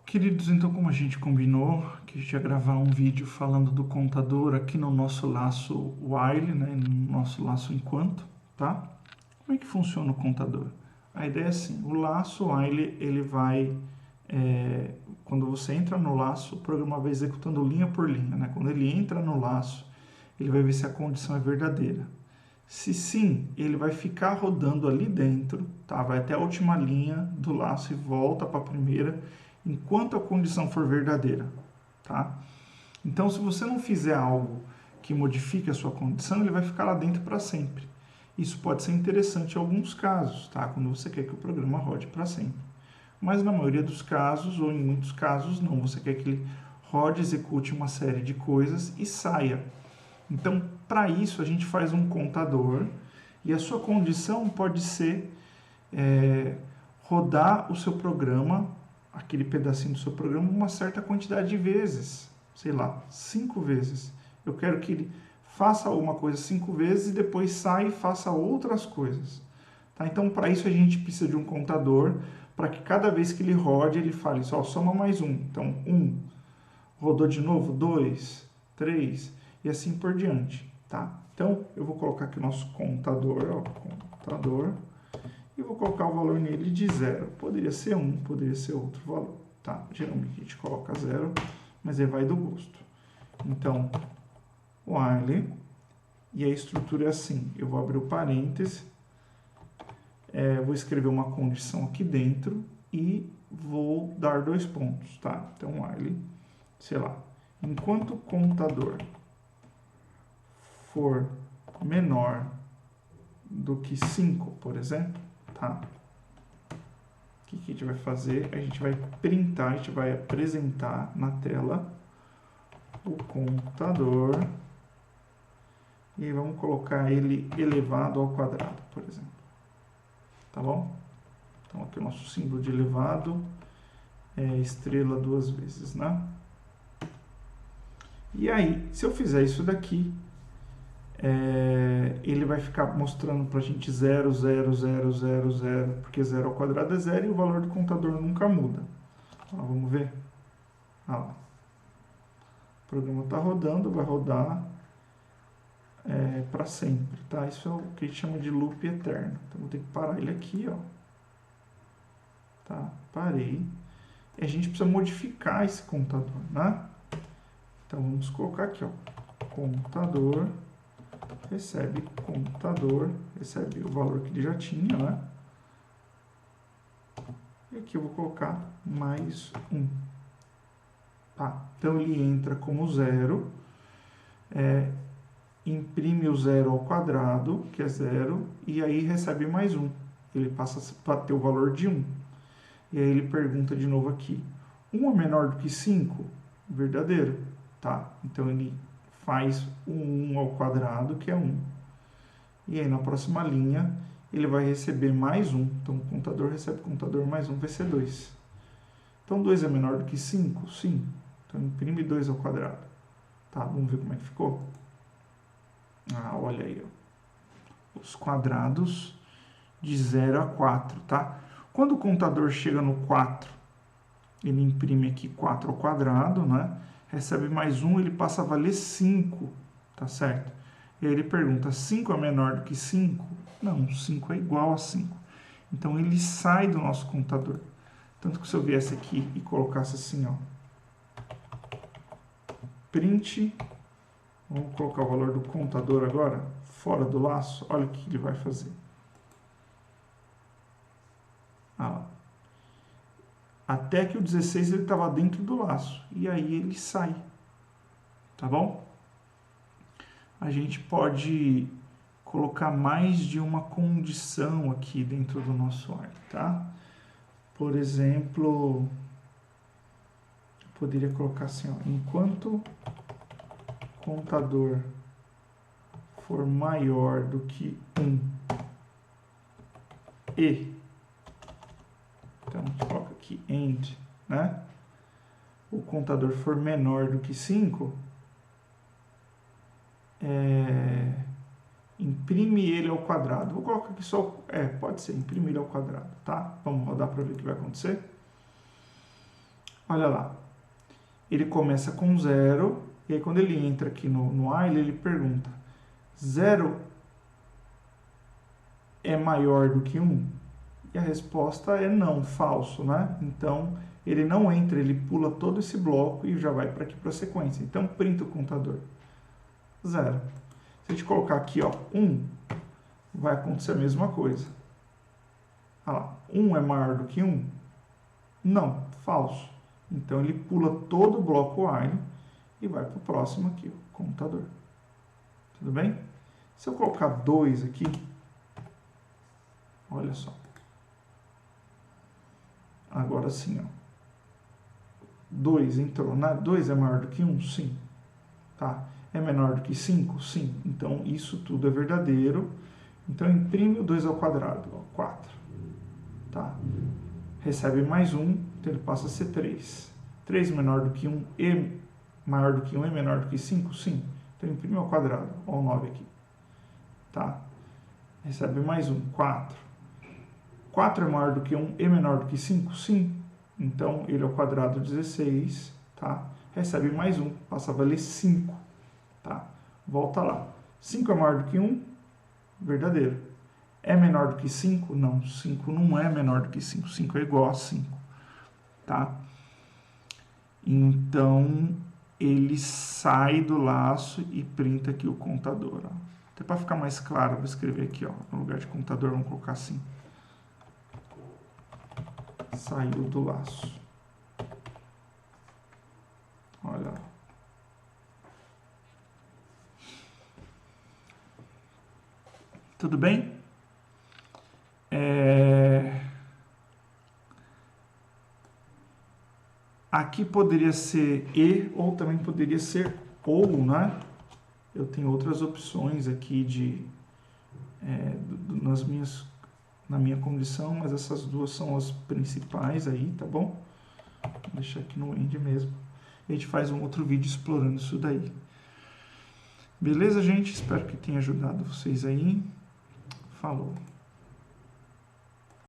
Queridos, então como a gente combinou que a gente ia gravar um vídeo falando do contador aqui no nosso laço while, né, no nosso laço enquanto, tá? Como é que funciona o contador? A ideia é assim, o laço while, ele vai, quando você entra no laço, o programa vai executando linha por linha, né? Quando ele entra no laço, ele vai ver se a condição é verdadeira. Se sim, ele vai ficar rodando ali dentro, tá? Vai até a última linha do laço e volta para a primeira, enquanto a condição for verdadeira, tá? Então, se você não fizer algo que modifique a sua condição, ele vai ficar lá dentro para sempre. Isso pode ser interessante em alguns casos, tá? Quando você quer que o programa rode para sempre. Mas na maioria dos casos, ou em muitos casos, não. Você quer que ele rode, execute uma série de coisas e saia. Então, para isso, a gente faz um contador e a sua condição pode ser rodar o seu programa, aquele pedacinho do seu programa, uma certa quantidade de vezes, sei lá, 5 vezes. Eu quero que ele faça uma coisa 5 vezes e depois saia e faça outras coisas. Tá? Então, para isso, a gente precisa de um contador, para que cada vez que ele rode, ele fale só, soma mais um. Então, 1, rodou de novo, 2, 3, e assim por diante. Tá? Então, eu vou colocar aqui o nosso contador, ó, contador, e vou colocar o valor nele de 0. Poderia ser 1, poderia ser outro valor. Tá? Geralmente a gente coloca 0, mas aí vai do gosto. Então, while, e a estrutura é assim, eu vou abrir o parêntese, vou escrever uma condição aqui dentro e vou dar 2 pontos, tá? Então, while, sei lá, enquanto o contador for menor do que 5, por exemplo, tá? O que a gente vai fazer? A gente vai printar, a gente vai apresentar na tela o contador e vamos colocar ele elevado ao quadrado, por exemplo. Tá bom? Então aqui o nosso símbolo de elevado é estrela 2 vezes, né? E aí, se eu fizer isso daqui, ele vai ficar mostrando pra gente 0, 0, 0, 0, 0, porque 0 ao quadrado é 0 e o valor do contador nunca muda. Ó, vamos ver? Ah lá. O programa está rodando, vai rodar para sempre, tá? Isso é o que a gente chama de loop eterno. Então, vou ter que parar ele aqui, ó. Tá? Parei. E a gente precisa modificar esse contador, né? Então, vamos colocar aqui, ó. Contador, recebe o valor que ele já tinha, né? E aqui eu vou colocar mais 1. Tá? Então, ele entra como 0, imprime o 0 ao quadrado, que é 0, e aí recebe mais 1. Ele passa a ter o valor de 1. E aí ele pergunta de novo aqui, 1 é menor do que 5? Verdadeiro, tá? Então ele faz o 1 ao quadrado, que é 1. E aí na próxima linha ele vai receber mais 1. Então o contador recebe o contador mais 1, vai ser 2. Então 2 é menor do que 5? Sim. Então imprime 2 ao quadrado. Tá, vamos ver como é que ficou? Ah, olha aí, ó. Os quadrados de 0 a 4, tá? Quando o contador chega no 4, ele imprime aqui 4 ao quadrado, né? Recebe mais 1, ele passa a valer 5, tá certo? E aí ele pergunta, 5 é menor do que 5? Não, 5 é igual a 5. Então ele sai do nosso contador. Tanto que se eu viesse aqui e colocasse assim, ó, print, vamos colocar o valor do contador agora, fora do laço, olha o que ele vai fazer. Ah lá. Até que o 16 ele estava dentro do laço. E aí ele sai. Tá bom? A gente pode colocar mais de uma condição aqui dentro do nosso while, tá? Por exemplo, eu poderia colocar assim, ó, enquanto o contador for maior do que 1 e, então a gente coloca aqui end, né? O contador for menor do que 5, imprime ele ao quadrado. Vou colocar aqui só, pode ser, imprime ele ao quadrado, tá? Vamos rodar para ver o que vai acontecer. Olha lá. Ele começa com 0, e aí quando ele entra aqui no while, ele pergunta, 0 é maior do que 1? E a resposta é não, falso, né? Então, ele não entra, ele pula todo esse bloco e já vai para aqui para a sequência. Então, printa o contador. 0. Se a gente colocar aqui, ó, 1, vai acontecer a mesma coisa. Olha lá, 1 é maior do que 1? Não, falso. Então, ele pula todo o bloco while e vai para o próximo aqui, o contador. Tudo bem? Se eu colocar 2 aqui, olha só. Agora sim, ó. 2 entrou. 2 é maior do que 1? Sim. Tá? É menor do que 5? Sim. Então, isso tudo é verdadeiro. Então, imprime o 2 ao quadrado. Ó, 4. Tá? Recebe mais 1, então ele passa a ser 3. 3 menor do que 1 e maior do que 1 é menor do que 5? Sim. Então, imprime ao quadrado. Ó, o 9 aqui. Tá? Recebe mais 1, 4. 4 é maior do que 1 e menor do que 5? Sim. Então, ele ao quadrado 16, tá? Recebe mais 1, passa a valer 5, tá? Volta lá. 5 é maior do que 1? Verdadeiro. É menor do que 5? Não, 5 não é menor do que 5. 5 é igual a 5, tá? Então, ele sai do laço e printa aqui o contador, ó. Até para ficar mais claro, vou escrever aqui, ó. No lugar de contador, vamos colocar assim. Saiu do laço. Olha lá. Tudo bem? Aqui poderia ser e ou também poderia ser ou, né? Eu tenho outras opções aqui na minha condição, mas essas duas são as principais aí, tá bom? Vou deixar aqui no end mesmo. A gente faz um outro vídeo explorando isso daí. Beleza, gente? Espero que tenha ajudado vocês aí. Falou!